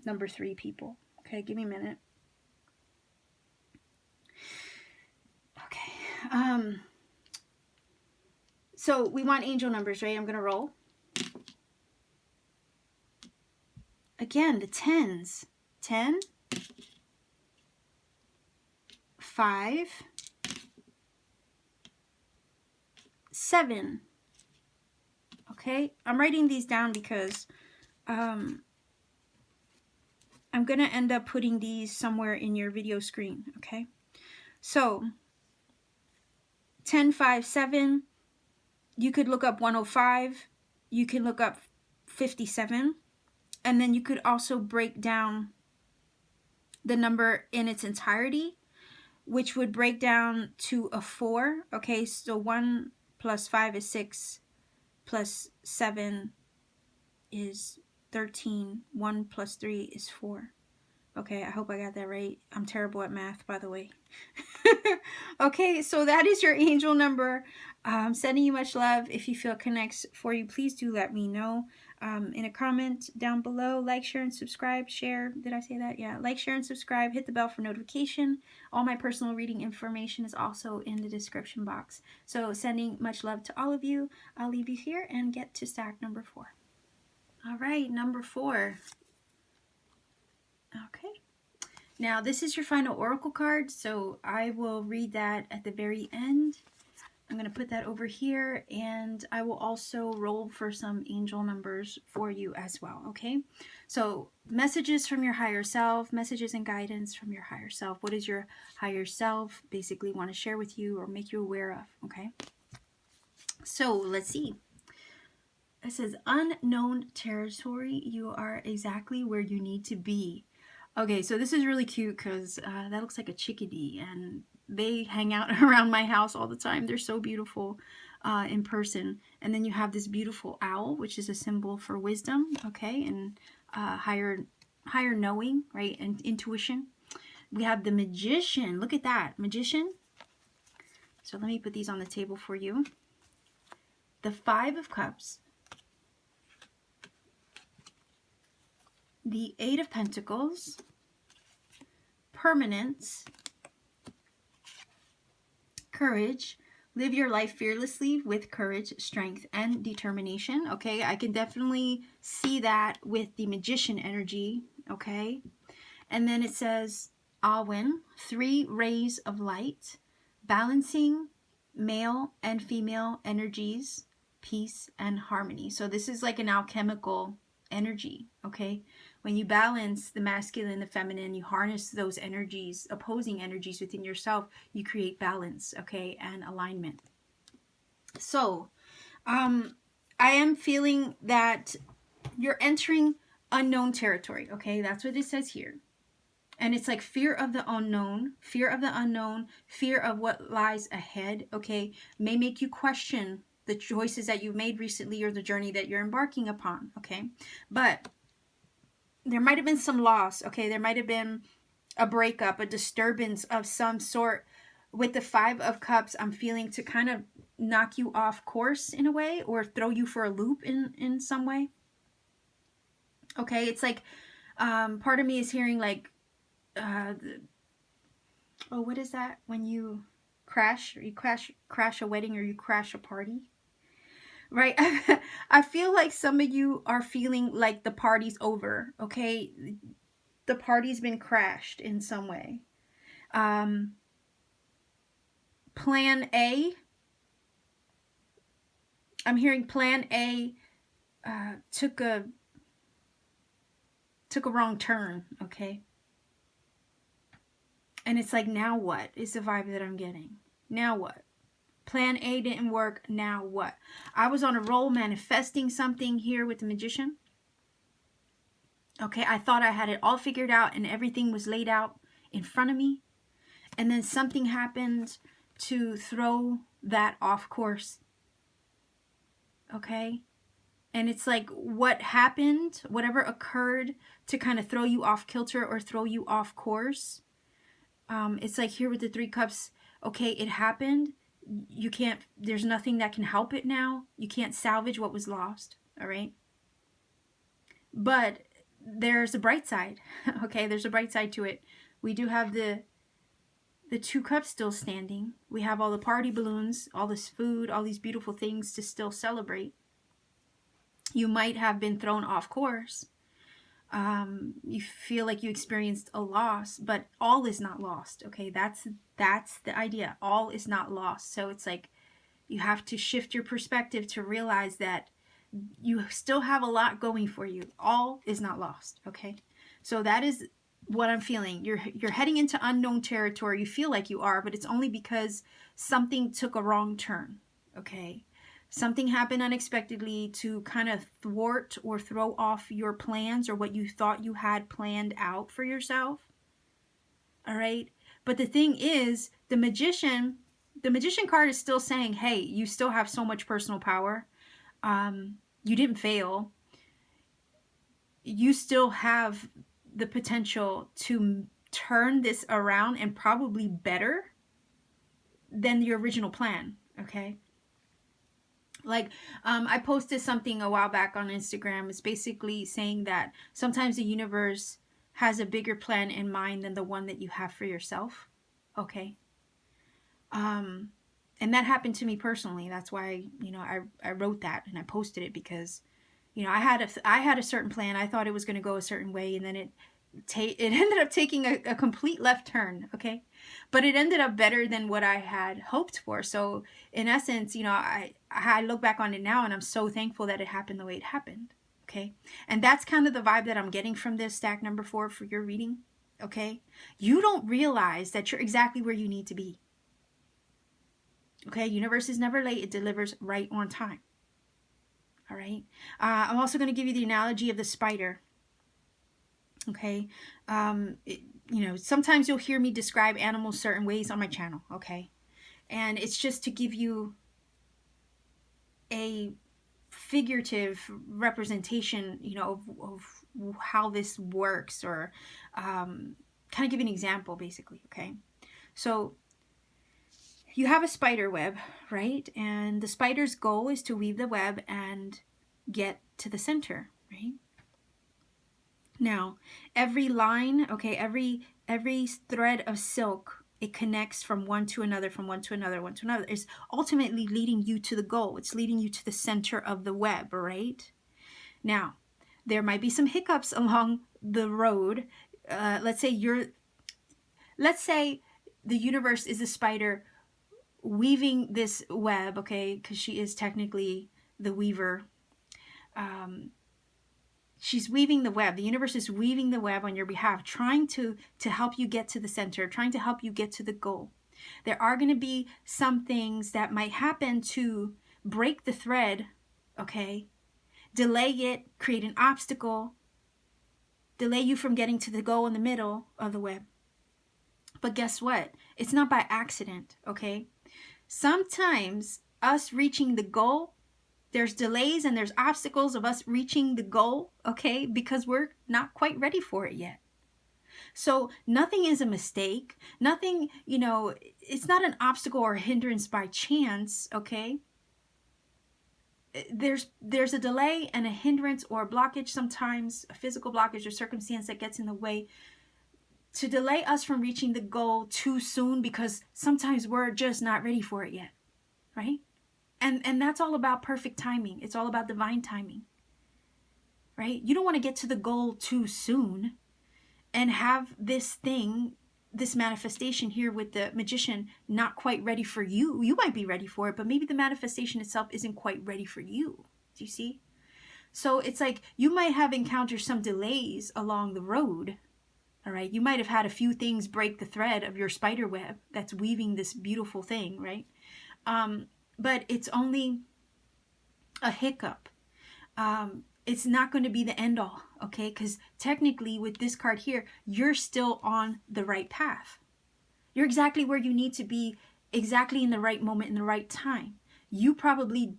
number 3 people. Okay, give me a minute. Okay. So we want angel numbers, right? I'm going to roll. Again, the 10s. 10, 5, 7. Okay, I'm writing these down because I'm going to end up putting these somewhere in your video screen. Okay, so 10, 5, 7. You could look up 105. You can look up 57. And then you could also break down the number in its entirety, which would break down to a 4. Okay, so 1 plus 5 is 6, plus 7 is 13. 1 plus 3 is 4. Okay, I hope I got that right. I'm terrible at math, by the way. Okay, so that is your angel number. Sending you much love. If you feel it connects for you, please do let me know in a comment down below. Like, share, and subscribe. Share. Did I say that? Yeah. Like, share, and subscribe. Hit the bell for notification. All my personal reading information is also in the description box. So sending much love to all of you. I'll leave you here and get to stack number 4. All right, number 4. Okay. Now, this is your final oracle card, so I will read that at the very end. I'm going to put that over here, and I will also roll for some angel numbers for you as well, okay? So, messages from your higher self, messages and guidance from your higher self. What does your higher self basically want to share with you or make you aware of, okay? So, let's see. It says, unknown territory, you are exactly where you need to be. Okay, so this is really cute because that looks like a chickadee, and they hang out around my house all the time. They're so beautiful in person. And then you have this beautiful owl, which is a symbol for wisdom, okay, and higher knowing, right, and intuition. We have the magician. Look at that, magician. So let me put these on the table for you. The 5 of Cups. The 8 of Pentacles, permanence, courage, live your life fearlessly with courage, strength, and determination. Okay, I can definitely see that with the magician energy. Okay, and then it says Awen, 3 rays of light, balancing male and female energies, peace and harmony. So this is like an alchemical energy, okay? When you balance the masculine, the feminine, you harness those energies, opposing energies within yourself, you create balance, okay, and alignment. So, I am feeling that you're entering unknown territory, okay? That's what it says here. And it's like fear of the unknown, fear of the unknown, fear of what lies ahead, okay, may make you question the choices that you've made recently or the journey that you're embarking upon, okay? But there might have been some loss, okay? There might have been a breakup, a disturbance of some sort. With the 5 of Cups, I'm feeling to kind of knock you off course in a way, or throw you for a loop in some way. Okay, it's like part of me is hearing like, what is that? When you crash, or you crash a wedding, or you crash a party? Right? I feel like some of you are feeling like the party's over, okay? The party's been crashed in some way. Plan A. I'm hearing Plan A took a wrong turn, okay? And it's like, now what is the vibe that I'm getting? Now what? Plan A didn't work. Now what? I was on a roll manifesting something here with the magician. Okay, I thought I had it all figured out and everything was laid out in front of me. And then something happened to throw that off course. Okay? And it's like what happened, whatever occurred to kind of throw you off kilter or throw you off course. It's like here with the 3 cups. Okay, it happened. You can't, there's nothing that can help it now. You can't salvage what was lost. All right. But there's a bright side. Okay, there's a bright side to it. We do have the 2 cups still standing. We have all the party balloons, all this food, all these beautiful things to still celebrate. You might have been thrown off course. You feel like you experienced a loss, but all is not lost. Okay, that's the idea. All is not lost. So it's like you have to shift your perspective to realize that you still have a lot going for you. All is not lost. Okay, so that is what I'm feeling. You're heading into unknown territory. You feel like you are, but it's only because something took a wrong turn. Okay, something happened unexpectedly to kind of thwart or throw off your plans or what you thought you had planned out for yourself. All right, but the thing is, the magician card is still saying, hey, you still have so much personal power. You didn't fail. You still have the potential to turn this around and probably better than your original plan. Okay. Like, I posted something a while back on Instagram. It's basically saying that sometimes the universe has a bigger plan in mind than the one that you have for yourself. Okay. And that happened to me personally. That's why, I wrote that and I posted it because, I had a certain plan. I thought it was going to go a certain way, and then it ended up taking a complete left turn. Okay. But it ended up better than what I had hoped for. So in essence, I look back on it now and I'm so thankful that it happened the way it happened. Okay. And that's kind of the vibe that I'm getting from this stack number 4 for your reading. Okay. You don't realize that you're exactly where you need to be. Okay, universe is never late. It delivers right on time. All right. I'm also going to give you the analogy of the spider. Okay. Sometimes you'll hear me describe animals certain ways on my channel. Okay. And it's just to give you a figurative representation, of how this works, or kind of give an example, basically. Okay. So you have a spider web, right? And the spider's goal is to weave the web and get to the center, right? Now, every line, okay, every thread of silk, it connects from one to another, from one to another, one to another. It's ultimately leading you to the goal. It's leading you to the center of the web, right? Now, there might be some hiccups along the road. Let's say the universe is a spider weaving this web, okay, because she is technically the weaver. She's weaving the web. The universe is weaving the web on your behalf, trying to help you get to the center, trying to help you get to the goal. There are going to be some things that might happen to break the thread, okay, delay it, create an obstacle, delay you from getting to the goal in the middle of the web. But guess what? It's not by accident, okay? Sometimes us reaching the goal, there's delays and there's obstacles of us reaching the goal, okay, because we're not quite ready for it yet. So nothing is a mistake. Nothing, it's not an obstacle or a hindrance by chance, okay? There's a delay and a hindrance or a blockage sometimes, a physical blockage or circumstance that gets in the way to delay us from reaching the goal too soon, because sometimes we're just not ready for it yet, right? And that's all about perfect timing. It's all about divine timing, right? You don't want to get to the goal too soon and have this manifestation here with the magician not quite ready for you. You might be ready for it, but maybe the manifestation itself isn't quite ready for you. Do you see? So it's like you might have encountered some delays along the road. All right, you might have had a few things break the thread of your spider web that's weaving this beautiful thing, right? But it's only a hiccup. It's not going to be the end all, okay? Because technically with this card here, you're still on the right path. You're exactly where you need to be, exactly in the right moment, in the right time. You probably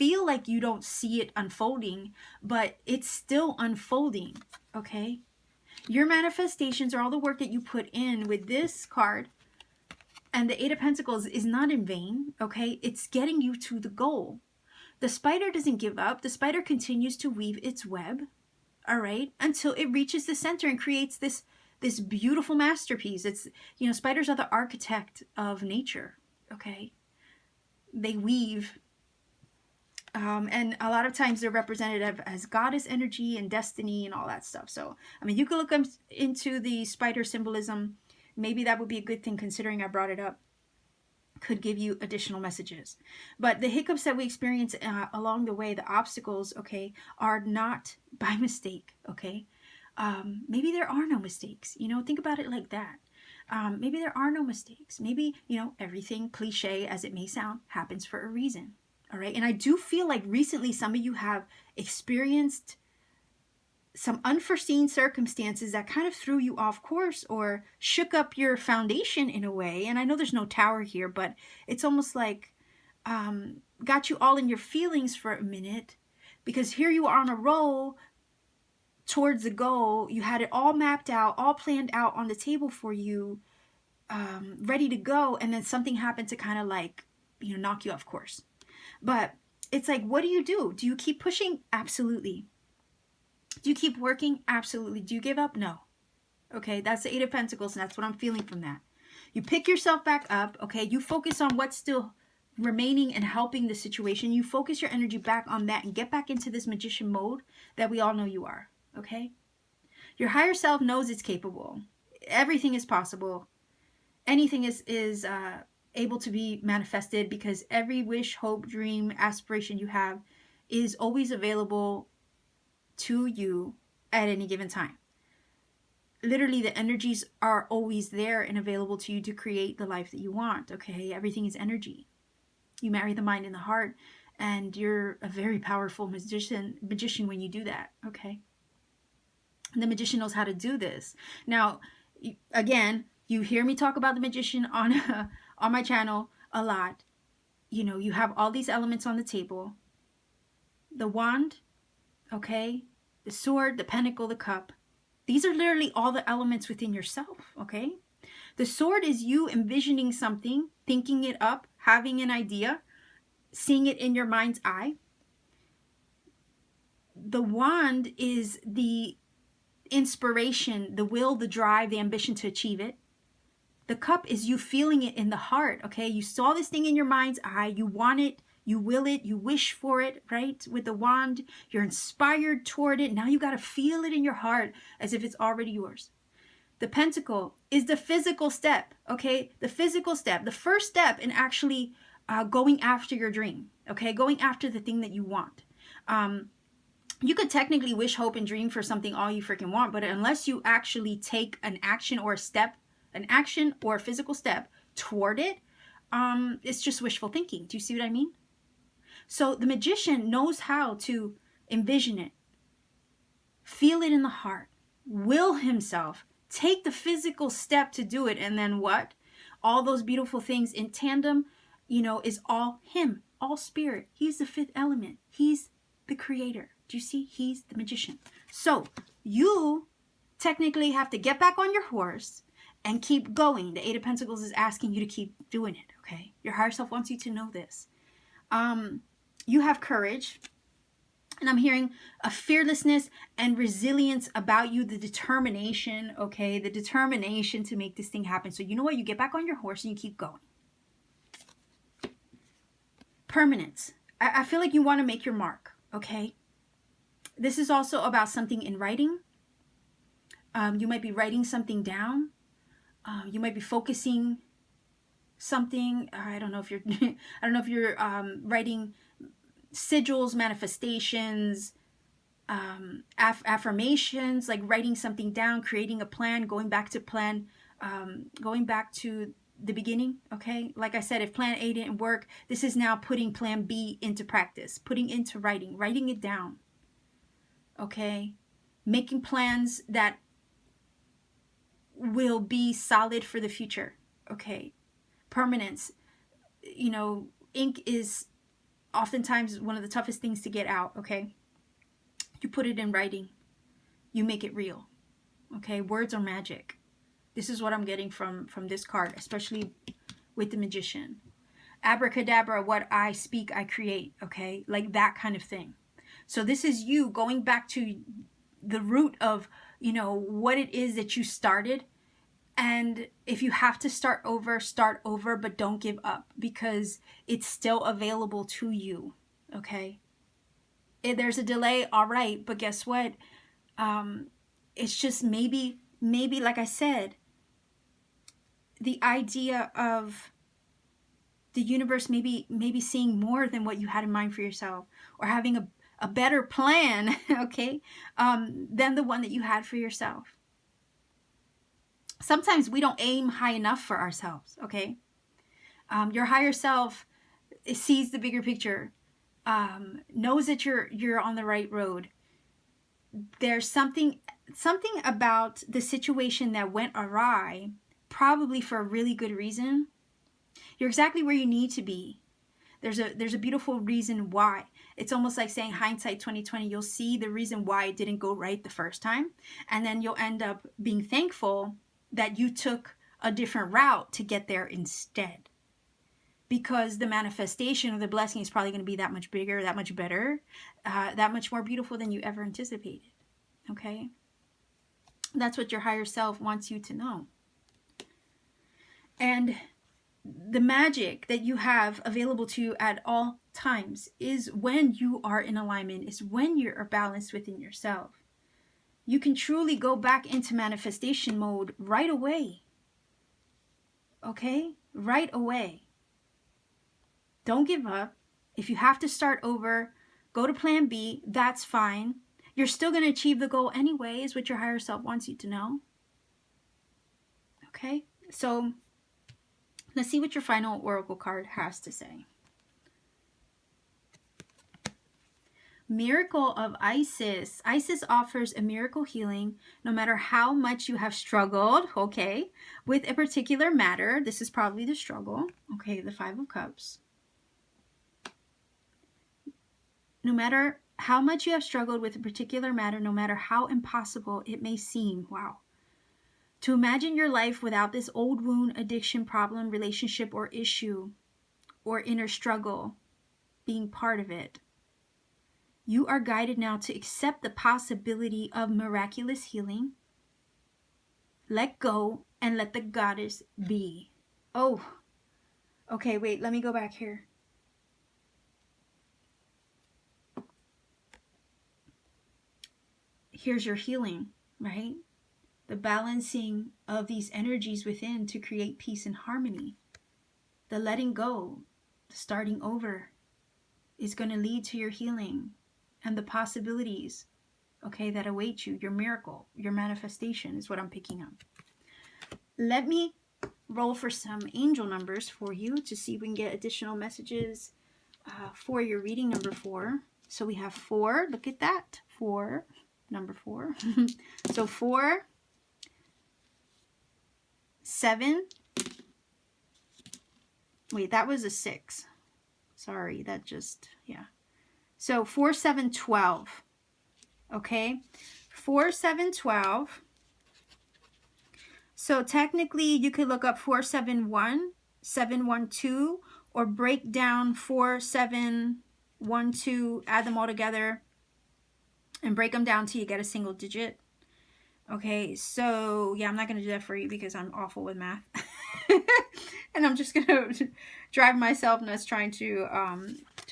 feel like you don't see it unfolding, but it's still unfolding, okay? Your manifestations are all the work that you put in with this card, and the Eight of Pentacles is not in vain, okay? It's getting you to the goal. The spider doesn't give up. The spider continues to weave its web, all right, until it reaches the center and creates this beautiful masterpiece. It's, you know, spiders are the architect of nature, okay? They weave, and a lot of times they're represented as goddess energy and destiny and all that stuff. So, I mean, you could look into the spider symbolism. Maybe that would be a good thing, considering I brought it up. Could give you additional messages. But the hiccups that we experience along the way, the obstacles, okay, are not by mistake, okay? Maybe there are no mistakes, you know, think about it like that. Maybe there are no mistakes. Maybe, you know, everything, cliche as it may sound, happens for a reason, all right? And I do feel like recently some of you have experienced some unforeseen circumstances that kind of threw you off course or shook up your foundation in a way. And I know there's no tower here, but it's almost like got you all in your feelings for a minute, because here you are on a roll towards the goal. You had it all mapped out, all planned out on the table for you, ready to go. And then something happened to kind of like, you know, knock you off course. But it's like, what do? Do you keep pushing? Absolutely. Do you keep working? Absolutely. Do you give up? No. Okay, that's the Eight of Pentacles, and that's what I'm feeling from that. You pick yourself back up, okay? You focus on what's still remaining and helping the situation. You focus your energy back on that and get back into this magician mode that we all know you are, okay? Your higher self knows it's capable. Everything is possible. Anything is able to be manifested, because every wish, hope, dream, aspiration you have is always available to you at any given time. Literally, the energies are always there and available to you to create the life that you want, okay? Everything is energy. You marry the mind and the heart, and you're a very powerful magician when you do that, okay? And the magician knows how to do this. Now, again, you hear me talk about the magician on my channel a lot. You know, you have all these elements on the table. The wand, okay? The sword, the pentacle, the cup. These are literally all the elements within yourself, okay? The sword is you envisioning something, thinking it up, having an idea, seeing it in your mind's eye. The wand is the inspiration, the will, the drive, the ambition to achieve it. The cup is you feeling it in the heart, okay? You saw this thing in your mind's eye, you want it, you will it, you wish for it, right? With the wand, you're inspired toward it. Now you got to feel it in your heart as if it's already yours. The pentacle is the physical step, okay? The physical step, the first step in actually going after your dream, okay? Going after the thing that you want. You could technically wish, hope, and dream for something all you freaking want, but unless you actually take an action or a step, an action or a physical step toward it, it's just wishful thinking. Do you see what I mean? So the magician knows how to envision it, feel it in the heart, will himself, take the physical step to do it, and then what? All those beautiful things in tandem, you know, is all him, all spirit. He's the fifth element. He's the creator. Do you see? He's the magician. So you technically have to get back on your horse and keep going. The Eight of Pentacles is asking you to keep doing it, okay? Your higher self wants you to know this. You have courage, and I'm hearing a fearlessness and resilience about you, the determination, okay? The determination to make this thing happen. So you know what? You get back on your horse and you keep going. Permanence. I feel like you want to make your mark, okay? This is also about something in writing. You might be writing something down. You might be focusing something. I don't know if you're writing sigils, manifestations, affirmations, like writing something down, creating a plan, going back to plan, going back to the beginning, okay? Like I said, if plan A didn't work, this is now putting plan B into practice, putting into writing it down, okay? Making plans that will be solid for the future, okay? Permanence, you know, ink is oftentimes one of the toughest things to get out, okay? You put it in writing. You make it real, okay? Words are magic. This is what I'm getting from this card, especially with the Magician. Abracadabra, what I speak, I create, okay? Like that kind of thing. So this is you going back to the root of, you know, what it is that you started. And if you have to start over, but don't give up, because it's still available to you, okay? If there's a delay, all right, but guess what? It's just maybe, like I said, the idea of the universe maybe seeing more than what you had in mind for yourself, or having a better plan, okay, than the one that you had for yourself. Sometimes we don't aim high enough for ourselves, okay? Your higher self sees the bigger picture, knows that you're on the right road. There's something about the situation that went awry, probably for a really good reason. You're exactly where you need to be. There's a beautiful reason why. It's almost like saying hindsight 2020. You'll see the reason why it didn't go right the first time, and then you'll end up being thankful that you took a different route to get there instead. Because the manifestation of the blessing is probably going to be that much bigger, that much better, that much more beautiful than you ever anticipated. Okay? That's what your higher self wants you to know. And the magic that you have available to you at all times is when you are in alignment, is when you're balanced within yourself. You can truly go back into manifestation mode right away. Okay? Right away. Don't give up. If you have to start over, go to plan B. That's fine. You're still going to achieve the goal anyway, is what your higher self wants you to know. Okay? So let's see what your final oracle card has to say. Miracle of Isis. Isis offers a miracle healing no matter how much you have struggled, okay, with a particular matter. This is probably the struggle. Okay, the Five of Cups. No matter how much you have struggled with a particular matter, no matter how impossible it may seem. Wow. To imagine your life without this old wound, addiction, problem, relationship, or issue, or inner struggle being part of it. You are guided now to accept the possibility of miraculous healing. Let go and let the goddess be. Oh, okay, wait, let me go back here. Here's your healing, right? The balancing of these energies within to create peace and harmony. The letting go, the starting over is going to lead to your healing and the possibilities, okay, that await you. Your miracle, your manifestation is what I'm picking up. Let me roll for some angel numbers for you to see if we can get additional messages for your reading number 4. So we have 4. Look at that. 4. Number 4. So 4, 7. Wait, that was a 6. Sorry, that just, yeah. So 4, 7, 12. Okay. 4, 7, 12. So technically you could look up 4, 7, 1, 7, 1, 2, or break down 4, 7, 1, 2, add them all together and break them down till you get a single digit. Okay, so yeah, I'm not going to do that for you because I'm awful with math. And I'm just going to drive myself nuts trying to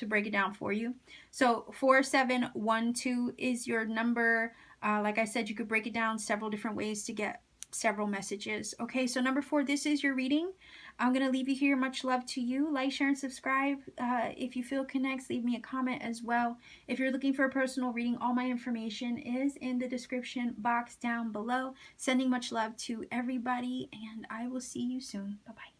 break it down for you. So 4, 7, 1, 2 is your number. Like I said, you could break it down several different ways to get several messages. Okay, so number 4, this is your reading. I'm going to leave you here. Much love to you. Like, share, and subscribe. If you feel connects, leave me a comment as well. If you're looking for a personal reading, all my information is in the description box down below. Sending much love to everybody, and I will see you soon. Bye-bye.